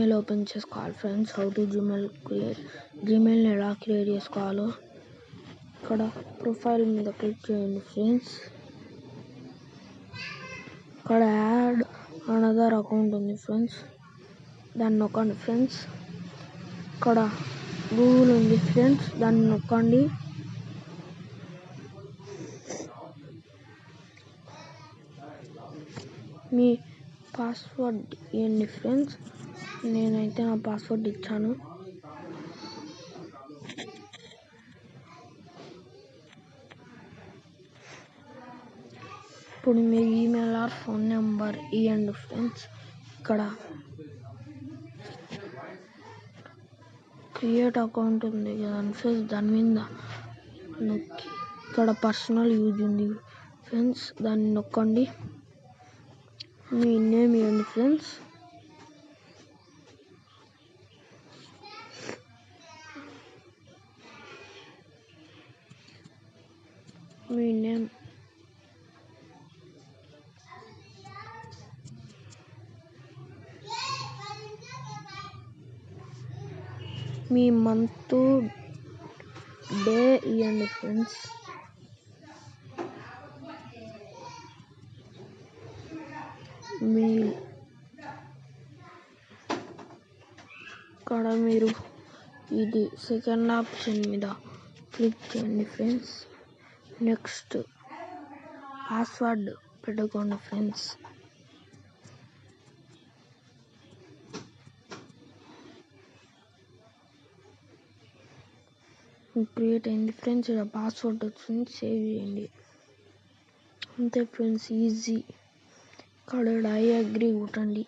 Gmail open చేసుకోవాలి friends. How to జీమెయిల్ని ఎలా create చేసుకోవాలో ఇక్కడ ప్రొఫైల్ మీద క్లిక్ చేయండి ఫ్రెండ్స్. ఇక్కడ యాడ్ అనదర్ అకౌంట్ ఉంది ఫ్రెండ్స్, దాన్ని నొక్కండి ఫ్రెండ్స్. ఇక్కడ గూగుల్ ఉంది ఫ్రెండ్స్, దాన్ని నొక్కండి. మీ పాస్వర్డ్ ఇవ్వండి ఫ్రెండ్స్. నేనైతే నా పాస్వర్డ్ ఇచ్చాను. ఇప్పుడు మీ ఈమెయిల్ ఆర్ ఫోన్ నెంబర్ ఇవ్వండి ఫ్రెండ్స్. ఇక్కడ క్రియేట్ అకౌంట్ ఉంది కదా ఫ్రెండ్స్, దాని మీద నొక్కి ఇక్కడ పర్సనల్ యూజ్ ఉంది ఫ్రెండ్స్, దాన్ని నొక్కండి. మీ నేమ్ ఇవ్వండి ఫ్రెండ్స్. మీ నేమ్ మీ మంత్ డే ఇవ్వండి ఫ్రెండ్స్. మెయిల్ ఇక్కడ మీరు ఇది సెకండ్ ఆప్షన్ మీద క్లిక్ చేయండి ఫ్రెండ్స్. నెక్స్ట్ పాస్వర్డ్ పెట్టుకోండి ఫ్రెండ్స్. క్రియేట్ అయింది ఫ్రెండ్స్. ఇక్కడ పాస్వర్డ్ వచ్చింది, సేవ్ చేయండి. అంతే ఫ్రెండ్స్, ఈజీ. ఇక్కడ ఐ అగ్రీ కొట్టండి.